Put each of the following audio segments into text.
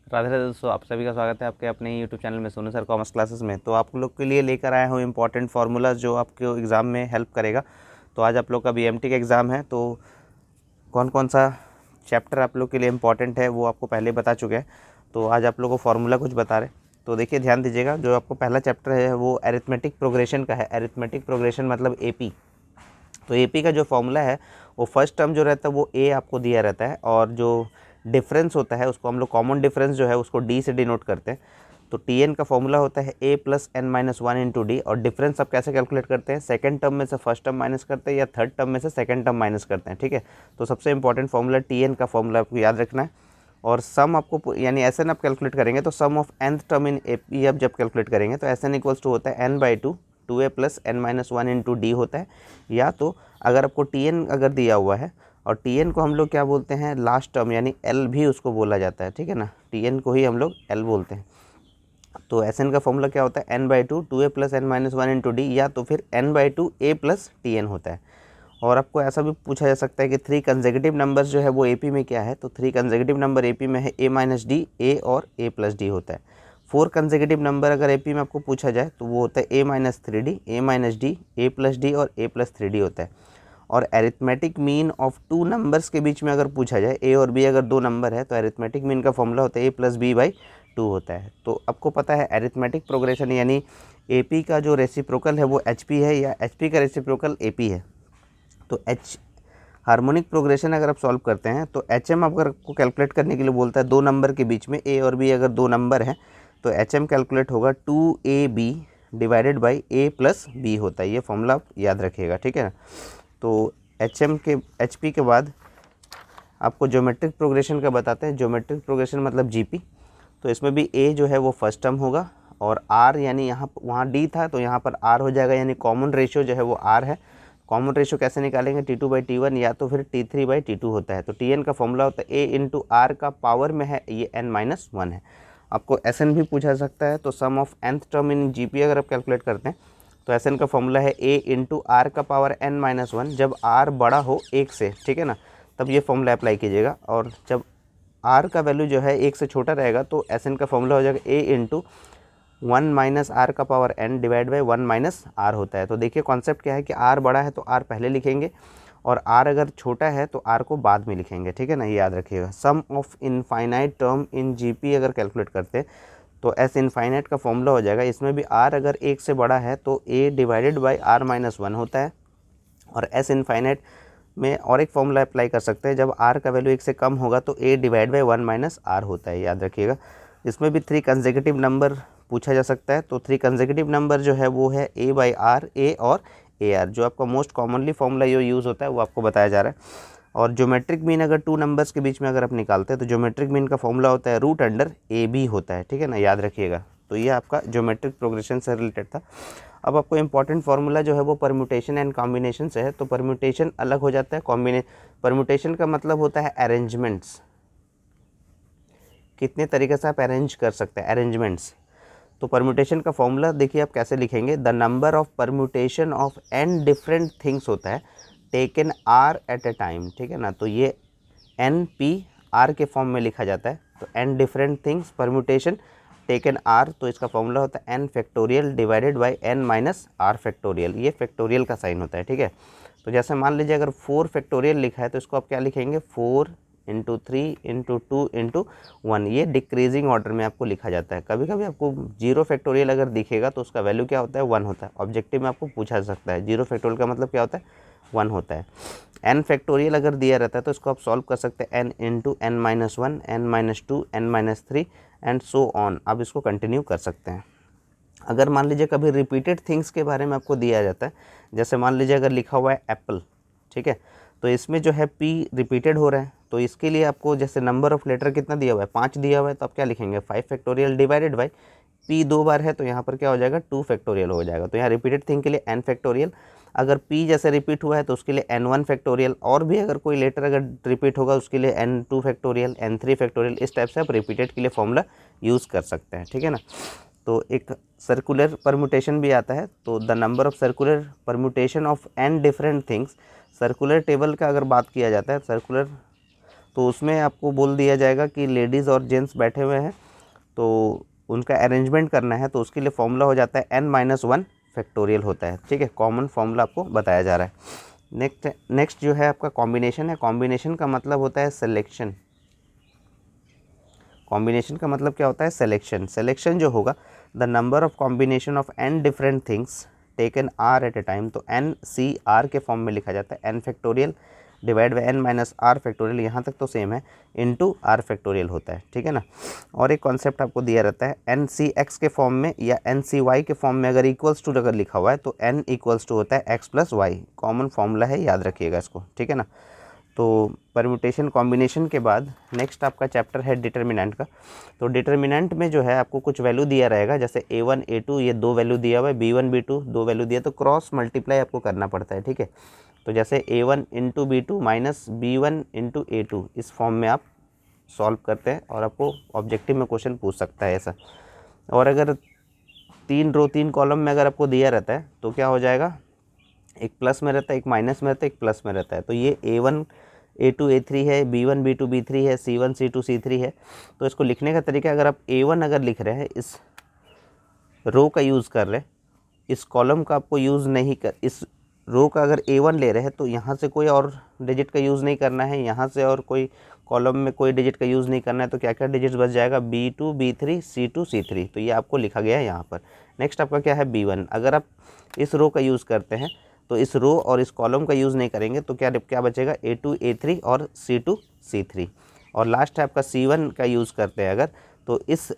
राधे राधे दोस्तों, आप सभी का स्वागत है आपके अपने यूट्यूब चैनल में सोनू सर कॉमर्स क्लासेस में। तो आप लोग के लिए लेकर आया हूँ इंपॉर्टेंट फार्मूला जो आपके एग्ज़ाम में हेल्प करेगा। तो आज आप लोग का बीएमटी का एग्ज़ाम है, तो कौन कौन सा चैप्टर आप लोग के लिए इम्पॉर्टेंट है वो आपको पहले बता चुके हैं। तो आज आप लोग को फार्मूला कुछ बता रहे। तो देखिए ध्यान दीजिएगा, जो आपको पहला चैप्टर है वो अरिथमेटिक प्रोग्रेशन का है। अरिथमेटिक प्रोग्रेशन मतलब एपी। तो एपी का जो फॉर्मूला है वो फर्स्ट टर्म जो रहता है वो ए आपको दिया रहता है, और जो डिफरेंस होता है उसको हम लोग कॉमन डिफरेंस जो है उसको डी से डिनोट करते हैं। तो टी एन का फॉर्मूला होता है a plus n minus one into d, और डिफरेंस आप कैसे कैलकुलेट करते हैं, सेकंड टर्म में से फर्स्ट टर्म माइनस करते हैं या थर्ड टर्म में से सेकंड टर्म माइनस करते हैं। ठीक है, तो सबसे इंपॉर्टेंट फॉर्मूला टी एन का फॉर्मूला आपको याद रखना है। और सम आपको यानी एस एन आप कैलकुलेट करेंगे तो sum of nth term in A P आप जब कैलकुलेट करेंगे तो एस एन इक्वल्स टू होता है n by two a plus n minus one into d होता है। या तो अगर आपको टी एन अगर दिया हुआ है, और टी एन को हम लोग क्या बोलते हैं, लास्ट टर्म यानी एल भी उसको बोला जाता है। ठीक है ना, टी एन को ही हम लोग एल बोलते हैं। तो एस एन का फॉर्मूला क्या होता है, n by two a plus n minus one into d, या तो फिर n by two a plus t n होता है। और आपको ऐसा भी पूछा जा सकता है कि थ्री कंसेक्यूटिव नंबर्स जो है वो एपी में क्या है, तो थ्री कंसेक्यूटिव नंबर एपी में है ए माइनस डी, ए और ए प्लस डी होता है। फोर कंसेक्यूटिव नंबर अगर एपी में आपको पूछा जाए तो वो होता है ए माइनस थ्री डी, ए माइनस डी, ए प्लस डी और ए प्लस थ्री डी होता है। और arithmetic mean of two numbers के बीच में अगर पूछा जाए, ए और बी अगर दो नंबर है, तो एरिथमेटिक मीन का फॉर्मूला होता है a plus B by two होता है। तो आपको पता है एरिथमेटिक प्रोग्रेशन यानी एपी का जो रेसिप्रोकल है वो एचपी है, या एचपी का रेसिप्रोकल एपी है। तो एच हार्मोनिक प्रोग्रेशन अगर आप सॉल्व करते हैं तो एच एम अगर आपको कैलकुलेट करने के लिए बोलता है दो नंबर के बीच में, ए और बी अगर दो नंबर है तो एच एम कैलकुलेट होगा two a b divided by a plus b होता है। ये फॉर्मूला आप याद रखिएगा, ठीक है ना। तो एच एम के एच पी के बाद आपको ज्योमेट्रिक प्रोग्रेशन का बताते हैं। ज्योमेट्रिक प्रोग्रेशन मतलब जी पी। तो इसमें भी ए जो है वो फर्स्ट टर्म होगा, और आर यानी यहाँ वहाँ डी था तो यहाँ पर आर हो जाएगा, यानी कॉमन रेशियो जो है वो आर है। कॉमन रेशियो कैसे निकालेंगे, t two by t one या तो फिर t three by t two होता है। तो टी एन का फॉर्मूला होता है ए इंटू आर का पावर में है ये एन माइनस वन है। आपको एस एन भी पूछा जा सकता है। तो sum of nth term in G P अगर आप कैलकुलेट करते हैं तो एस एन का फॉर्मूला है ए इंटू आर का पावर एन माइनस वन, जब आर बड़ा हो एक से, ठीक है ना, तब ये फॉर्मूला अप्लाई कीजिएगा। और जब आर का वैल्यू जो है एक से छोटा रहेगा तो एस एन का फॉर्मूला हो जाएगा a into one minus r का power n divide by one minus r होता है। तो देखिए कॉन्सेप्ट क्या है कि आर बड़ा है तो आर पहले लिखेंगे, और आर अगर छोटा है तो आर को बाद में लिखेंगे, ठीक है ना, ये याद रखिएगा। Sum of infinite term in GP अगर कैलकुलेट करते हैं तो एस इनफाइनाइट का फॉर्मूला हो जाएगा, इसमें भी आर अगर एक से बड़ा है तो a divided by r minus one होता है। और एस इनफाइनाइट में और एक फॉर्मूला अप्लाई कर सकते हैं, जब आर का वैल्यू एक से कम होगा तो a divide by one minus r होता है, याद रखिएगा। इसमें भी थ्री कंसेक्यूटिव नंबर पूछा जा सकता है। तो थ्री कंसेक्यूटिव नंबर जो है वो है ए बाई आर, ए और ए आर। जो आपका मोस्ट कॉमनली फॉर्मूला ये यूज़ होता है वो आपको बताया जा रहा है। और ज्योमेट्रिक मीन अगर टू नंबर्स के बीच में अगर आप निकालते हैं तो ज्योमेट्रिक मीन का फॉर्मूला होता है रूट अंडर ए बी होता है, ठीक है ना, याद रखिएगा। तो ये आपका ज्योमेट्रिक प्रोग्रेशन से रिलेटेड था। अब आपको इंपॉर्टेंट फार्मूला जो है वो परम्यूटेशन एंड कॉम्बिनेशन से है। तो परम्यूटेशन अलग हो जाता है, परम्यूटेशन का मतलब होता है अरेंजमेंट्स, कितने तरीके से आप अरेंज कर सकते हैं, अरेंजमेंट्स। तो परम्यूटेशन का फॉर्मूला देखिए आप कैसे लिखेंगे, the number of permutation of n different things होता है taken r at a time, ठीक है ना। तो ये एन पी आर के फॉर्म में लिखा जाता है। तो n different things permutation taken r, तो इसका फॉर्मूला होता है n factorial divided by n minus r factorial. ये फैक्टोरियल का साइन होता है, ठीक है। तो जैसे मान लीजिए अगर फोर फैक्टोरियल लिखा है तो इसको आप क्या लिखेंगे, four into three into two into one. ये डिक्रीजिंग ऑर्डर में आपको लिखा जाता है। कभी कभी आपको जीरो फैक्टोरियल अगर दिखेगा तो उसका वैल्यू क्या होता है, वन होता है। ऑब्जेक्टिव में आपको पूछा जा सकता है जीरो फैक्टोरियल का मतलब क्या होता है, वन होता है। एन फैक्टोरियल अगर दिया रहता है तो इसको आप सॉल्व कर सकते हैं n into n minus one, n minus two, n minus three and so on. आप इसको कंटिन्यू कर सकते हैं। अगर मान लीजिए कभी रिपीटेड थिंग्स के बारे में आपको दिया जाता है, जैसे मान लीजिए अगर लिखा हुआ है एप्पल, ठीक है, तो इसमें जो है पी रिपीटेड हो रहा है, तो इसके लिए आपको जैसे नंबर ऑफ लेटर कितना दिया हुआ है, 5 दिया हुआ है, तो आप क्या लिखेंगे, 5 फैक्टोरियल डिवाइडेड बाई पी दो बार है तो यहाँ पर क्या हो जाएगा, 2 फैक्टोरियल हो जाएगा। तो यहाँ रिपीटेड थिंग के लिए एन फैक्टोरियल, अगर पी जैसे रिपीट हुआ है तो उसके लिए एन वन फैक्टोरियल, और भी अगर कोई लेटर अगर रिपीट होगा उसके लिए n two factorial, n three factorial. इस टाइप से आप रिपीटेड के लिए फॉर्मूला यूज़ कर सकते हैं, ठीक है ना। तो एक सर्कुलर परम्यूटेशन भी आता है। तो the number of circular permutation of n different things, circular table का अगर बात किया जाता है, सर्कुलर तो उसमें आपको बोल दिया जाएगा कि लेडीज़ और जेंट्स बैठे हुए हैं तो उनका अरेंजमेंट करना है, तो उसके लिए फॉर्मूला हो जाता है n-1 फैक्टोरियल होता है। ठीक है, कॉमन फॉर्मूला आपको बताया जा रहा है। नेक्स्ट जो है आपका कॉम्बिनेशन है। कॉम्बिनेशन का मतलब होता है सिलेक्शन। कॉम्बिनेशन का मतलब क्या होता है? सिलेक्शन। सिलेक्शन जो होगा, the number of combination of n different things taken r at a time, तो n c r के फॉर्म में लिखा जाता है। n factorial divide by n minus r factorial, यहाँ तक तो सेम है, इनटू r फैक्टोरियल होता है। ठीक है ना। और एक कॉन्सेप्ट आपको दिया रहता है, n c x के फॉर्म में या n c y के फॉर्म में अगर इक्वल्स टू अगर लिखा हुआ है तो n इक्वल्स टू होता है x plus y. Common formula है, याद रखिएगा इसको। ठीक है ना। तो परम्यूटेशन कॉम्बिनेशन के बाद नेक्स्ट आपका चैप्टर है डिटर्मिनेंट का। तो डिटर्मिनेंट में जो है आपको कुछ वैल्यू दिया रहेगा, जैसे a1 a2 ये दो वैल्यू दिया हुआ है, b1 b2 दो वैल्यू दिया, तो क्रॉस मल्टीप्लाई आपको करना पड़ता है। ठीक है, तो जैसे a1 into b2 minus b1 into a2, इस फॉर्म में आप सॉल्व करते हैं और आपको ऑब्जेक्टिव में क्वेश्चन पूछ सकता है ऐसा। और अगर 3 रो 3 कॉलम में अगर आपको दिया रहता है तो क्या हो जाएगा, एक प्लस में रहता है, एक माइनस में रहता है, एक प्लस में रहता है। तो ये a1 a2 a3 है, b1 b2 b3 है, c1 c2 c3 है। तो इसको लिखने का तरीका, अगर आप a1 अगर लिख रहे हैं, इस रो का यूज़ कर रहे हैं, इस कॉलम का आपको यूज़ नहीं कर, इस रो का अगर a1 ले रहे हैं तो यहाँ से कोई और डिजिट का यूज़ नहीं करना है, यहाँ से और कोई कॉलम में कोई डिजिट का यूज़ नहीं करना है। तो क्या क्या डिजिट्स बच जाएगा, b2 b3 c2 c3, तो ये आपको लिखा गया है यहाँ पर। नेक्स्ट आपका क्या है, b1। अगर आप इस रो का यूज़ करते हैं तो इस रो और इस कॉलम का यूज़ नहीं करेंगे, तो क्या क्या बचेगा, a2 a3 और c2 c3। और लास्ट है आपका c1 का यूज़ करते हैं अगर, तो इस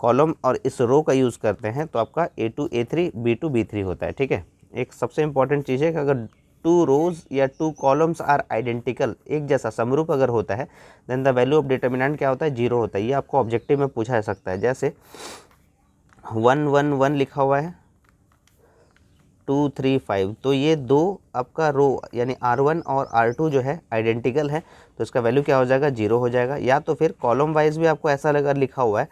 कॉलम और इस रो का यूज़ करते हैं तो आपका a2 a3 b2 b3 होता है। ठीक है, एक सबसे इंपॉर्टेंट चीज़ है कि अगर 2 रोज या 2 कॉलम्स आर आइडेंटिकल, एक जैसा समरूप अगर होता है, then the value of determinant क्या होता है, 0 होता है। ये आपको ऑब्जेक्टिव में पूछा जा सकता है। जैसे 1 1 1 लिखा हुआ है, 2 3 5, तो ये दो आपका रो यानी r1 और r2 जो है आइडेंटिकल है, तो इसका वैल्यू क्या हो जाएगा, 0 हो जाएगा। या तो फिर कॉलम वाइज भी आपको ऐसा अगर लिखा हुआ है,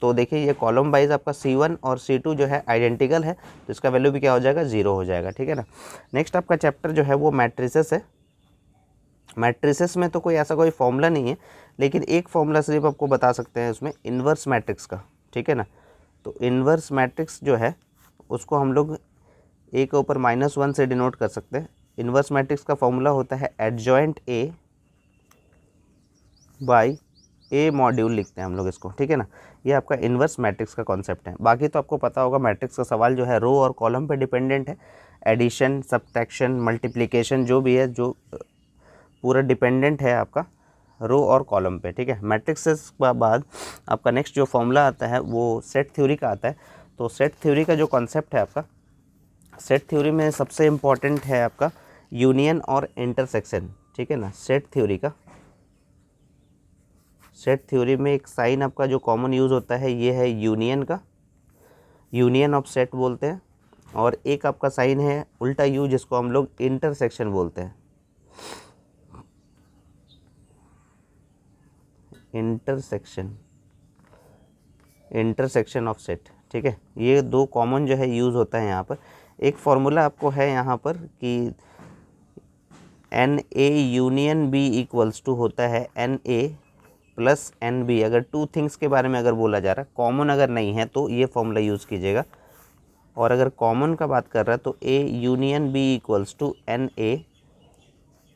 तो देखिए ये कॉलम वाइज आपका c1 और c2 जो है आइडेंटिकल है, तो इसका वैल्यू भी क्या हो जाएगा, 0 हो जाएगा। ठीक है ना। नेक्स्ट आपका चैप्टर जो है वो मैट्रिसेस है। मैट्रिसेस में तो कोई ऐसा कोई फॉर्मूला नहीं है, लेकिन एक फॉर्मूला सिर्फ आपको बता सकते हैं उसमें, इन्वर्स मैट्रिक्स का। ठीक है ना। तो इन्वर्स मैट्रिक्स जो है उसको हम लोग ए के ऊपर -1 से डिनोट कर सकते हैं। इन्वर्स मैट्रिक्स का फॉर्मूला होता है adjoint A by A module, लिखते हैं हम लोग इसको। ठीक है ना। ये आपका इन्वर्स मैट्रिक्स का कॉन्सेप्ट है। बाकी तो आपको पता होगा मैट्रिक्स का सवाल जो है रो और कॉलम पे डिपेंडेंट है। एडिशन, सब्ट्रैक्शन, मल्टीप्लिकेशन जो भी है, जो पूरा डिपेंडेंट है आपका रो और कॉलम पे। ठीक है। मैट्रिक्स के बाद आपका नेक्स्ट जो फॉर्मूला आता है वो सेट थ्योरी का आता है। तो सेट थ्योरी का जो कॉन्सेप्ट है आपका, सेट थ्योरी में सबसे इम्पॉर्टेंट है आपका यूनियन और इंटरसेक्शन। ठीक है ना। सेट थ्योरी में एक साइन आपका जो कॉमन यूज़ होता है ये है यूनियन का, यूनियन ऑफ सेट बोलते हैं। और एक आपका साइन है उल्टा यू, जिसको हम लोग इंटरसेक्शन बोलते हैं, इंटरसेक्शन ऑफ सेट। ठीक है। ये दो कॉमन जो है यूज़ होता है यहाँ पर। एक फॉर्मूला आपको है यहाँ पर कि n a union b equals to होता है n a plus n b. अगर टू थिंग्स के बारे में अगर बोला जा रहा है, कॉमन अगर नहीं है तो ये फॉर्मूला यूज़ कीजिएगा। और अगर कॉमन का बात कर रहा है तो a union b equals to n a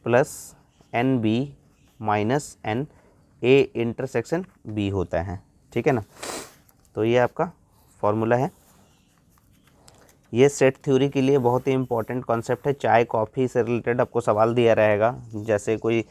plus n b minus n a intersection b होता है। ठीक है ना। तो ये आपका फॉर्मूला है। ये सेट थ्योरी के लिए बहुत ही इंपॉर्टेंट कॉन्सेप्ट है। चाय कॉफ़ी से रिलेटेड आपको सवाल दिया रहेगा, जैसे कोई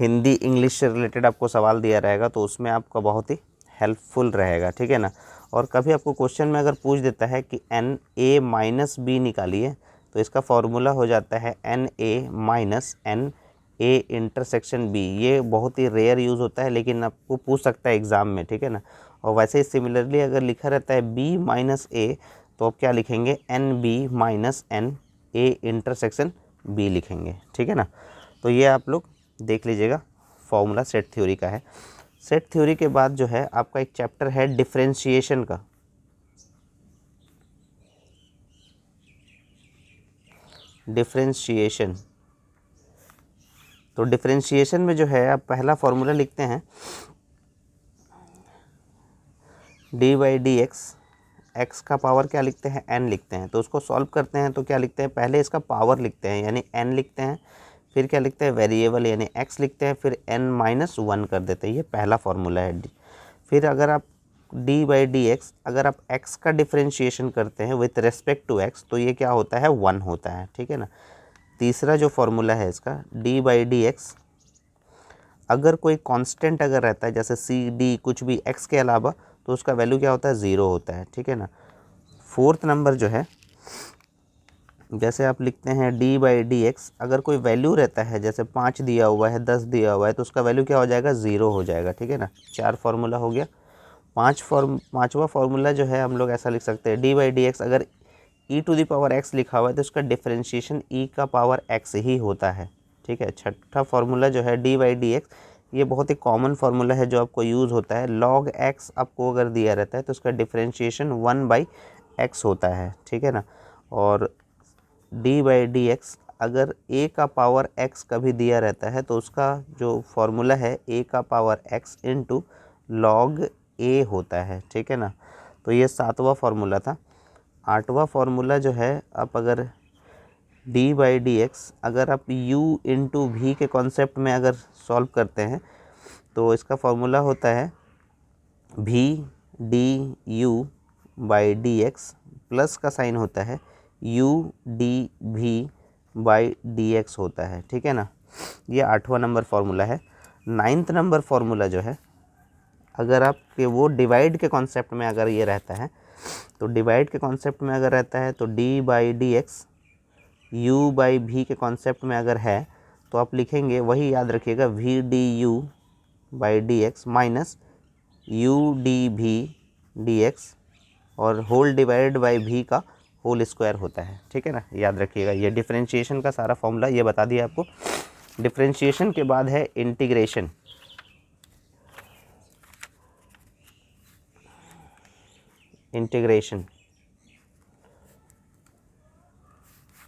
हिंदी इंग्लिश से रिलेटेड आपको सवाल दिया रहेगा, तो उसमें आपका बहुत ही हेल्पफुल रहेगा। ठीक है ना। और कभी आपको क्वेश्चन में अगर पूछ देता है कि एन ए माइनस बी निकालिए, तो इसका फॉर्मूला हो जाता है n a minus n a intersection b. ये बहुत ही रेयर यूज़ होता है, लेकिन आपको पूछ सकता है एग्ज़ाम में। ठीक है ना। और वैसे ही सिमिलरली अगर लिखा रहता है बी माइनस ए, तो आप क्या लिखेंगे, n b minus n a intersection b लिखेंगे। ठीक है ना। तो ये आप लोग देख लीजिएगा, फॉर्मूला सेट थ्योरी का है। सेट थ्योरी के बाद जो है आपका एक चैप्टर है डिफरेंशिएशन का। डिफरेंशिएशन, तो डिफरेंशिएशन में जो है आप पहला फॉर्मूला लिखते हैं डी बाई डी एक्स का पावर क्या लिखते हैं, n लिखते हैं। तो उसको सॉल्व करते हैं तो क्या लिखते हैं, पहले इसका पावर लिखते हैं यानी n लिखते हैं, फिर क्या लिखते हैं वेरिएबल यानी x लिखते हैं, फिर n-1 कर देते हैं। ये पहला फार्मूला है। फिर अगर आप d बाई डी एक्स, अगर आप x का डिफरेंशिएशन करते हैं विथ रेस्पेक्ट टू x तो ये क्या होता है, 1 होता है, ठीक है ना। तीसरा जो फार्मूला है इसका d बाई डी एक्स, अगर कोई कांस्टेंट अगर रहता है जैसे c d कुछ भी x के अलावा तो उसका वैल्यू क्या होता है, 0 होता है, ठीक है ना। फोर्थ नंबर जो है जैसे आप लिखते हैं d बाई डी एक्स, अगर कोई वैल्यू रहता है जैसे 5 दिया हुआ है, 10 दिया हुआ है तो उसका वैल्यू क्या हो जाएगा, 0 हो जाएगा, ठीक है ना। 4 फार्मूला हो गया। पांचवा फार्मूला जो है हम लोग ऐसा लिख सकते हैं डी बाई डी एक्स, अगर e to the power x लिखा हुआ है तो उसका डिफरेंशिएशन e का पावर x ही होता है, ठीक है। छठा फार्मूला जो है डी बाई डी एक्स, ये बहुत ही कॉमन फार्मूला है जो आपको यूज़ होता है। log x आपको अगर दिया रहता है तो उसका डिफरेंशिएशन 1 बाई एक्स होता है, ठीक है ना। और d बाई डी एक्स, अगर a का पावर x कभी दिया रहता है तो उसका जो फार्मूला है a का power x into log a होता है, ठीक है ना। तो ये 7वां फार्मूला था। 8वां फार्मूला जो है आप अगर d बाई डी एक्स, अगर आप u इंटू वी के कॉन्सेप्ट में अगर सॉल्व करते हैं तो इसका फार्मूला होता है v d u by d x, plus का साइन होता है u d v by d x होता है, ठीक है ना। ये 8वां नंबर फार्मूला है। 9th नंबर फार्मूला जो है अगर आपके वो डिवाइड के कॉन्सेप्ट में अगर ये रहता है तो डिवाइड के कॉन्सेप्ट में अगर रहता है तो d by d x u by v के कॉन्सेप्ट में अगर है तो आप लिखेंगे, वही याद रखिएगा, v d u by d x minus u d v d x और होल डिवाइड बाई v का होल स्क्वायर होता है, ठीक है ना। याद रखिएगा, ये डिफरेंशिएशन का सारा फॉर्मूला ये बता दिया आपको। डिफरेंशिएशन के बाद है इंटीग्रेशन।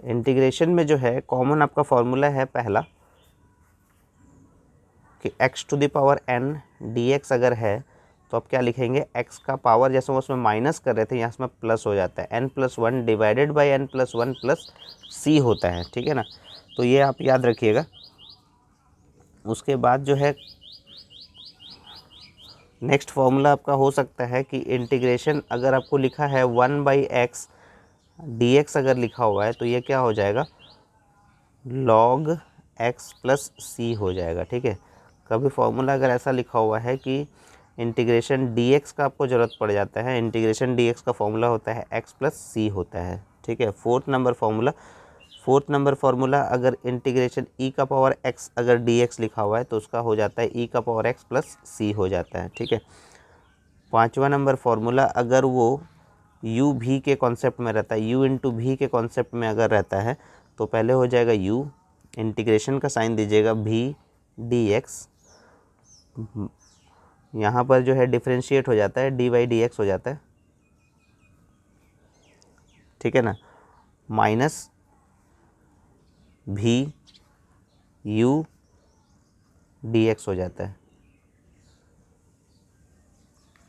इंटीग्रेशन में जो है कॉमन आपका फॉर्मूला है पहला कि x to the power n dx अगर है तो आप क्या लिखेंगे, x का पावर जैसे उसमें माइनस कर रहे थे यहाँ इसमें प्लस हो जाता है, n+1 divided by n+1 plus c होता है, ठीक है ना। तो ये आप याद रखिएगा। उसके बाद जो है नेक्स्ट फार्मूला आपका हो सकता है कि इंटीग्रेशन अगर आपको लिखा है 1 बाई एक्स डी एक्स अगर लिखा हुआ है तो ये क्या हो जाएगा, log x प्लस सी हो जाएगा, ठीक है। कभी फार्मूला अगर ऐसा लिखा हुआ है कि इंटीग्रेशन dx का आपको ज़रूरत पड़ जाता है, इंटीग्रेशन dx का फॉर्मूला होता है x प्लस सी होता है, ठीक है। फोर्थ नंबर फार्मूला अगर इंटीग्रेशन e का पावर x अगर dx लिखा हुआ है तो उसका हो जाता है e का पावर x प्लस सी हो जाता है, ठीक है। 5वां नंबर फार्मूला अगर वो u v के कॉन्सेप्ट में रहता है, u इंटू वी के कॉन्सेप्ट में अगर रहता है तो पहले हो जाएगा u, इंटीग्रेशन का साइन दीजिएगा v डी एक्स, यहाँ पर जो है डिफरेंशिएट हो जाता है d बाई डी एक्स हो जाता है, ठीक है ना, minus v u D x हो जाता है।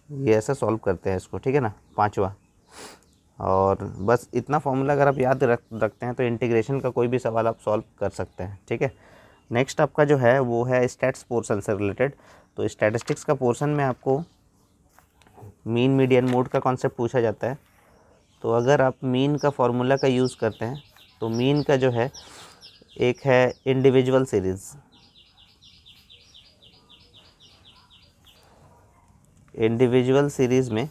ये ऐसा सॉल्व करते हैं इसको, ठीक है ना, 5वां। और बस इतना फॉर्मूला अगर आप याद रखते हैं तो इंटीग्रेशन का कोई भी सवाल आप सॉल्व कर सकते हैं, ठीक है। नेक्स्ट आपका जो है वो है स्टैट्स पोर्शन से रिलेटेड। तो स्टैटिस्टिक्स का पोर्शन में आपको मीन मीडियन मोड का कॉन्सेप्ट पूछा जाता है। तो अगर आप मीन का फॉर्मूला का यूज़ करते हैं तो मीन का जो है एक है इंडिविजुअल सीरीज़, इंडिविजुअल सीरीज़ में,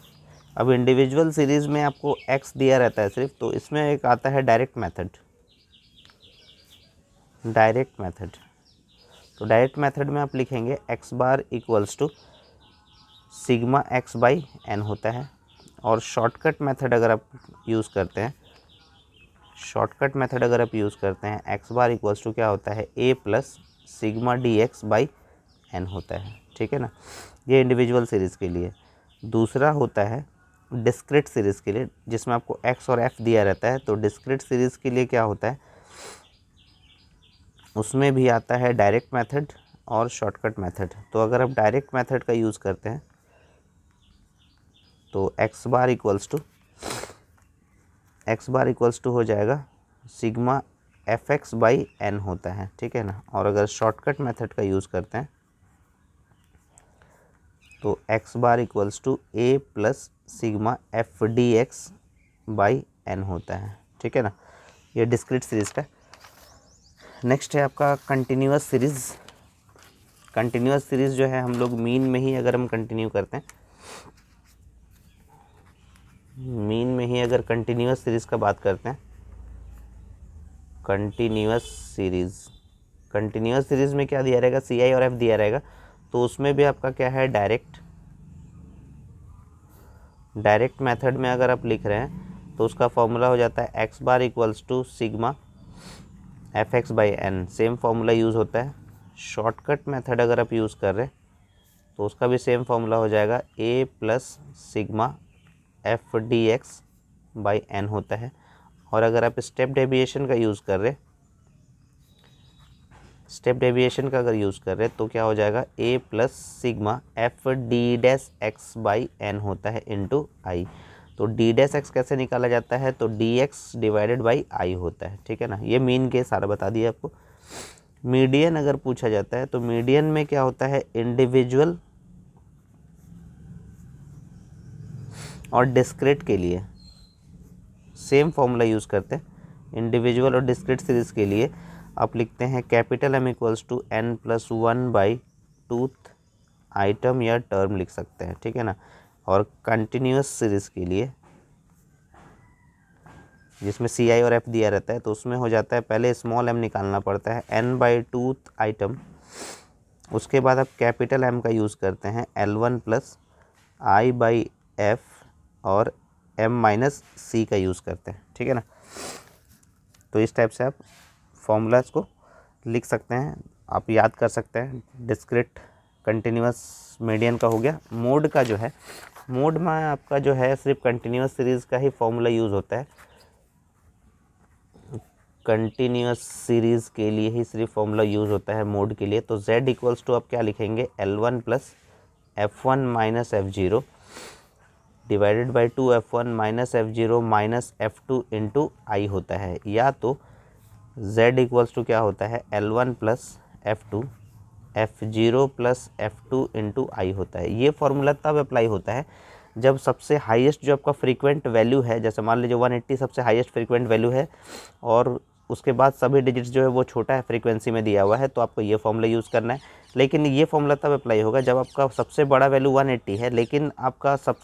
अब इंडिविजुअल सीरीज़ में आपको x दिया रहता है सिर्फ, तो इसमें एक आता है डायरेक्ट मेथड। तो डायरेक्ट मेथड में आप लिखेंगे x bar equals to sigma x by n होता है। और शॉर्टकट मेथड अगर आप यूज़ करते हैं, x बार इक्वल्स टू क्या होता है, a plus sigma D x by n होता है, ठीक है ना। ये इंडिविजुअल सीरीज़ के लिए। दूसरा होता है डिस्क्रीट सीरीज़ के लिए, जिसमें आपको x और f दिया रहता है। तो डिस्क्रीट सीरीज़ के लिए क्या होता है, उसमें भी आता है डायरेक्ट मेथड और शॉर्टकट मेथड। तो अगर आप डायरेक्ट मेथड का यूज़ करते हैं तो एक्स बार इक्वल्स टू हो जाएगा sigma f x by n होता है, ठीक है ना। और अगर शॉर्टकट मेथड का यूज़ करते हैं तो x bar equals to a plus sigma f d x by n होता है, ठीक है ना। ये डिस्क्रीट सीरीज का। नेक्स्ट है आपका कंटिन्यूअस सीरीज़। कंटिन्यूअस सीरीज़ जो है हम लोग मीन में ही अगर हम कंटिन्यू करते हैं, मीन में ही अगर कंटिन्यूअस सीरीज़ का बात करते हैं, कंटिन्यूअस सीरीज़ में क्या दिया रहेगा, सी आई और एफ दिया रहेगा। तो उसमें भी आपका क्या है, डायरेक्ट मेथड में अगर आप लिख रहे हैं तो उसका फॉर्मूला हो जाता है x bar equals to sigma f x by n, same formula use होता है। शॉर्टकट मेथड अगर आप यूज़ कर रहे हैं तो उसका भी सेम फार्मूला हो जाएगा a plus sigma f d x by n होता है। और अगर आप स्टेप डेविएशन का यूज़ कर रहे, तो क्या हो जाएगा, a plus sigma f d dash x by n होता है इंटू आई। तो डी डैश एक्स कैसे निकाला जाता है, तो D x divided by I होता है, ठीक है ना। ये मीन के सारा बता दिया आपको। मीडियन अगर पूछा जाता है तो मीडियन में क्या होता है, इंडिविजुअल और डिस्क्रीट के लिए सेम फॉर्मूला यूज़ करते हैं। इंडिविजुअल और डिस्क्रीट सीरीज़ के लिए आप लिखते हैं capital M equals to n plus one by twoth item या टर्म लिख सकते हैं, ठीक है ना। और कंटिन्यूअस सीरीज़ के लिए जिसमें सी आई और एफ दिया रहता है तो उसमें हो जाता है पहले स्मॉल एम निकालना पड़ता है एन बाई टूथ आइटम, उसके बाद आप कैपिटल एम का यूज़ करते हैं L one plus I by F और एम माइनस सी का यूज़ करते हैं, ठीक है ना। तो इस टाइप से आप फॉर्मूलाज को लिख सकते हैं, आप याद कर सकते हैं। डिस्क्रीट, कंटिन्यूअस, मीडियन का हो गया। मोड का जो है, मोड में आपका जो है सिर्फ कंटिन्यूअस सीरीज़ का ही फॉर्मूला यूज़ होता है। कंटिन्यूअस सीरीज़ के लिए ही सिर्फ फॉर्मूला यूज़ होता है मोड के लिए। तो z इक्वल्स टू आप क्या लिखेंगे, L1 plus F1 minus F0 divided by 2 F1 minus F0 minus F2 into i होता है। या तो z इक्वल्स टू क्या होता है, L1 plus F2 F0 plus F2 into i होता है। ये फॉर्मूला तब अप्लाई होता है जब सबसे हाईएस्ट जो आपका फ्रीक्वेंट वैल्यू है, जैसे मान लीजिए 180 सबसे हाईएस्ट फ्रीक्वेंट वैल्यू है और उसके बाद सभी डिजिट्स जो है वो छोटा है फ्रीक्वेंसी में दिया हुआ है, तो आपको ये फॉर्मूला यूज़ करना है। लेकिन ये फॉर्मूला तब अप्लाई होगा जब आपका सबसे बड़ा वैल्यू 180 है लेकिन आपका सब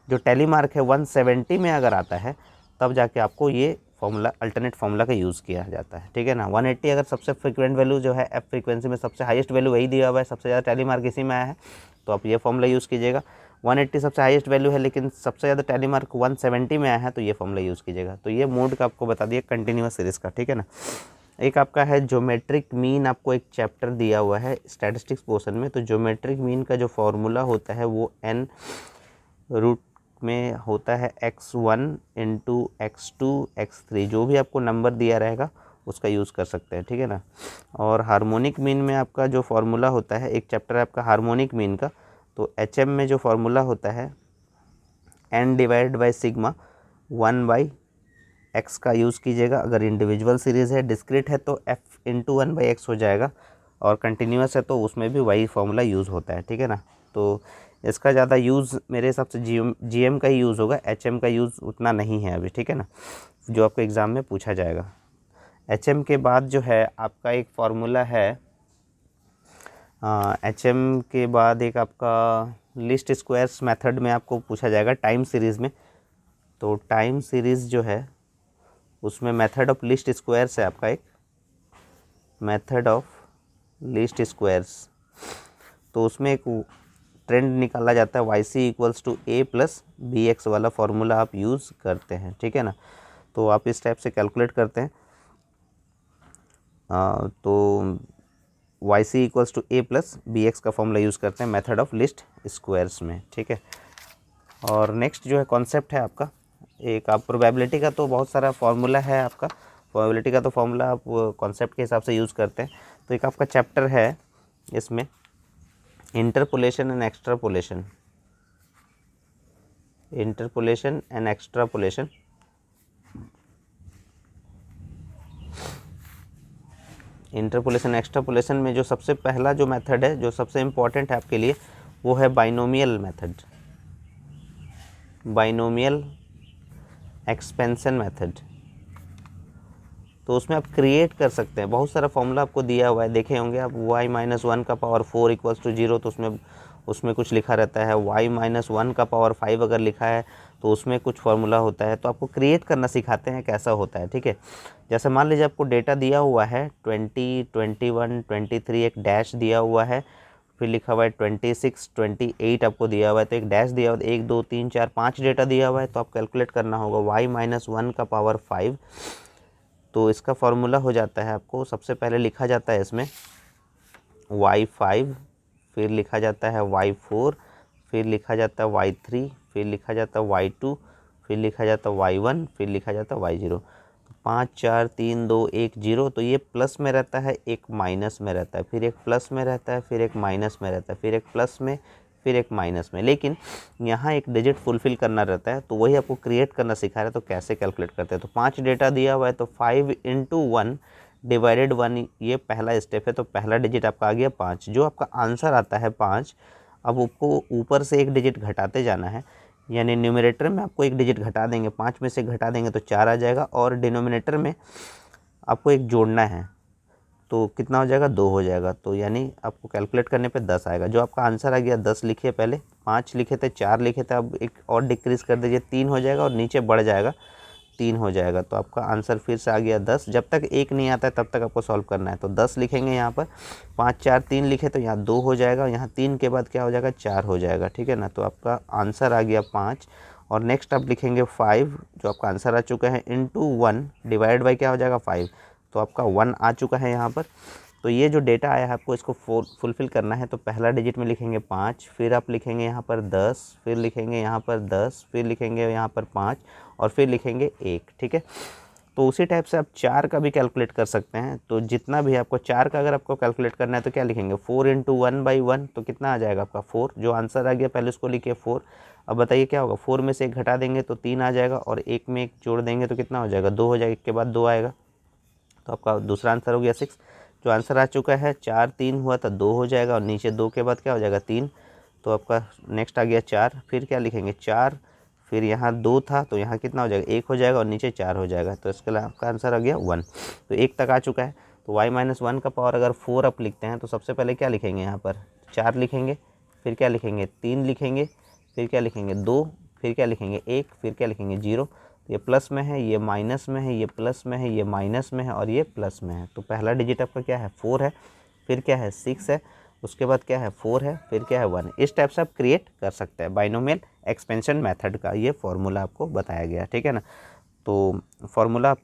जो टैली मार्क है 170 में अगर आता है, तब जाके आपको ये फॉर्मूला, अल्टरनेट फॉर्मूला का यूज़ किया जाता है, ठीक है ना। 180 अगर सबसे फ्रीक्वेंट वैल्यू जो है एफ फ्रीक्वेंसी में सबसे हाईएस्ट वैल्यू वही दिया हुआ है, सबसे ज़्यादा टैली मार्क इसी में आया है, तो आप ये फॉर्मूला यूज़ कीजिएगा। 180 सबसे हाईएस्ट वैल्यू है लेकिन सबसे ज़्यादा टैली मार्क 170 में आया है, तो ये फॉर्मूला यूज़ कीजिएगा। तो ये मोड का आपको बता दिया कंटिन्यूअस सीरीज़ का, ठीक है ना। एक आपका है ज्योमेट्रिक मीन, आपको एक चैप्टर दिया हुआ है स्टैटिस्टिक्स पोर्शन में। तो ज्योमेट्रिक मीन का जो फॉर्मूला होता है वो n रूट में होता है x1 इंटू x2 x3, जो भी आपको नंबर दिया रहेगा उसका यूज़ कर सकते हैं, ठीक है ना। और हार्मोनिक मीन में आपका जो फॉर्मूला होता है, एक चैप्टर है आपका हार्मोनिक मीन का, तो HM में जो फॉर्मूला होता है n divide by sigma 1 by x का यूज़ कीजिएगा। अगर इंडिविजुअल सीरीज़ है, डिस्क्रीट है तो f इंटू 1 बाई एक्स हो जाएगा, और कंटिन्यूअस है तो उसमें भी वही फॉर्मूला यूज़ होता है, ठीक है ना। तो इसका ज़्यादा यूज़ मेरे हिसाब से GM का ही यूज़ होगा, HM का यूज़ उतना नहीं है अभी, ठीक है ना, जो आपको एग्ज़ाम में पूछा जाएगा। HM के बाद जो है आपका एक फार्मूला है, HM के बाद एक आपका लिस्ट स्क्वायर्स मेथड में आपको पूछा जाएगा टाइम सीरीज़ में। तो टाइम सीरीज़ जो है उसमें मेथड ऑफ लिस्ट स्क्वायर्स है आपका, एक मेथड ऑफ लिस्ट स्क्वायर्स। तो उसमें एक ट्रेंड निकाला जाता है YC equals to A plus BX वाला फार्मूला आप यूज़ करते हैं, ठीक है ना। तो आप इस टाइप से कैलकुलेट करते हैं, तो YC equals to A plus BX का फॉर्मूला यूज़ करते हैं मेथड ऑफ लिस्ट स्क्वायर्स में, ठीक है। और नेक्स्ट जो है कॉन्सेप्ट है आपका, एक आप प्रोबेबिलिटी का, तो बहुत सारा फार्मूला है आपका, प्रोबेबिलिटी का तो फॉर्मूला आप कॉन्सेप्ट के हिसाब से यूज़ करते हैं। तो एक आपका चैप्टर है इसमें interpolation and extrapolation, interpolation and extrapolation. Interpolation extrapolation में जो सबसे पहला जो मेथड है, जो सबसे इम्पॉर्टेंट है आपके लिए, वो है binomial method, binomial expansion method. तो उसमें आप क्रिएट कर सकते हैं, बहुत सारा फॉर्मूला आपको दिया हुआ है, देखे होंगे आप, y - 1 का पावर 4 इक्वल्स टू 0, तो उसमें कुछ लिखा रहता है। y - 1 का पावर 5 अगर लिखा है तो उसमें कुछ फार्मूला होता है। तो आपको क्रिएट करना सिखाते हैं कैसा होता है, ठीक है। जैसे मान लीजिए आपको डेटा दिया हुआ है 20, 21, 23, एक डैश दिया हुआ है, फिर लिखा हुआ है 26, 28 आपको दिया हुआ है, तो एक डैश दिया हुआ है, 1, 2, 3, 4, 5 डेटा दिया हुआ है। तो आप कैलकुलेट करना होगा y - 1 का पावर 5। तो इसका फार्मूला हो जाता है, आपको सबसे पहले लिखा जाता है इसमें y5, फिर लिखा जाता है y4, फिर लिखा जाता है y3, फिर लिखा जाता है y2, फिर लिखा जाता है y1, फिर लिखा जाता है y0। 5, 4, 3, 2, 1, 0। तो ये प्लस में रहता है, एक माइनस में रहता है, फिर एक प्लस में रहता है, फिर एक माइनस में रहता है, फिर एक प्लस में, फिर एक माइनस में। लेकिन यहाँ एक डिजिट फुलफ़िल करना रहता है, तो वही आपको क्रिएट करना सिखा रहा है। तो कैसे कैलकुलेट करते हैं, तो 5 डेटा दिया हुआ है, तो 5 × 1 डिवाइडेड 1, ये पहला स्टेप है। तो पहला डिजिट आपका आ गया 5। जो आपका आंसर आता है 5, अब आपको ऊपर से एक डिजिट घटाते जाना है, यानी न्यूमरेटर में आपको एक डिजिट घटा देंगे, 5 में से घटा देंगे तो 4 आ जाएगा, और डिनोमिनेटर में आपको एक जोड़ना है, तो कितना हो जाएगा, 2 हो जाएगा। तो यानी आपको कैलकुलेट करने पे 10 आएगा। जो आपका आंसर आ गया 10 लिखिए, पहले 5 लिखे थे, 4 लिखे थे, अब एक और डिक्रीज़ कर दीजिए, 3 हो जाएगा, और नीचे बढ़ जाएगा, 3 हो जाएगा। तो आपका आंसर फिर से आ गया 10। जब तक 1 नहीं आता है तब तक आपको सॉल्व करना है। तो 10 लिखेंगे यहाँ पर, 5, 4, 3 लिखे तो यहाँ 2 हो जाएगा, यहाँ 3 के बाद क्या हो जाएगा, 4 हो जाएगा, ठीक है ना। तो आपका आंसर आ गया 5। और नेक्स्ट आप लिखेंगे 5, जो आपका आंसर आ चुका है, इंटू 1 डिवाइड बाई क्या हो जाएगा, 5। तो आपका 1 आ चुका है यहाँ पर। तो ये जो डेटा आया है आपको इसको फुलफ़िल करना है। तो पहला डिजिट में लिखेंगे 5, फिर आप लिखेंगे यहाँ पर 10, फिर लिखेंगे यहाँ पर 10, फिर लिखेंगे यहाँ पर 5, और फिर लिखेंगे 1, ठीक है। तो उसी टाइप से आप 4 का भी कैलकुलेट कर सकते हैं। तो जितना भी आपको 4 का अगर आपको कैलकुलेट करना है तो क्या लिखेंगे, 4 × 1/1, तो कितना आ जाएगा आपका 4। जो आंसर आ गया पहले उसको लिखिए 4। अब बताइए क्या होगा, 4 में से 1 घटा देंगे तो 3 आ जाएगा, और 1 में 1 जोड़ देंगे तो कितना हो जाएगा, 2 हो जाएगा, 1 के बाद 2 आएगा। तो आपका दूसरा आंसर हो गया 6। जो आंसर आ चुका है 4, 3 हुआ तो 2 हो जाएगा, और नीचे 2 के बाद क्या हो जाएगा, 3। तो आपका नेक्स्ट आ गया 4, फिर क्या लिखेंगे 4, फिर यहाँ 2 था तो यहाँ कितना हो जाएगा, 1 हो जाएगा, और नीचे 4 हो जाएगा। तो इसके लिए आपका आंसर आ गया 1। तो 1 तक आ चुका है। तो y - 1 का पावर अगर 4 आप लिखते हैं तो सबसे पहले क्या लिखेंगे, यहाँ पर 4 लिखेंगे, फिर क्या लिखेंगे, 3 लिखेंगे, फिर क्या लिखेंगे 2, फिर क्या लिखेंगे 1, फिर क्या लिखेंगे 0। ये प्लस में है, ये माइनस में है, ये प्लस में है, ये माइनस में है, और ये प्लस में है। तो पहला डिजिट आपका क्या है, 4 है, फिर क्या है 6 है, उसके बाद क्या है 4 है, फिर क्या है 1 है। इस टाइप से आप क्रिएट कर सकते हैं। बाइनोमियल एक्सपेंशन मेथड का ये फार्मूला आपको बताया गया, ठीक है ना। तो फार्मूला आप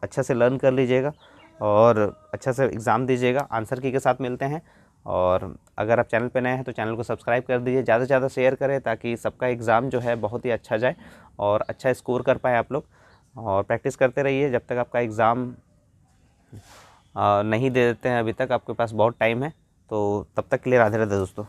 अच्छा से लर्न कर लीजिएगा और अच्छा से एग्ज़ाम दीजिएगा। आंसर की के साथ मिलते हैं। और अगर आप चैनल पे नए हैं तो चैनल को सब्सक्राइब कर दीजिए, ज़्यादा से ज़्यादा शेयर करें ताकि सबका एग्ज़ाम जो है बहुत ही अच्छा जाए और अच्छा स्कोर कर पाए आप लोग। और प्रैक्टिस करते रहिए जब तक आपका एग्ज़ाम नहीं दे देते हैं। अभी तक आपके पास बहुत टाइम है, तो तब तक के लिए राधे राधे दोस्तों।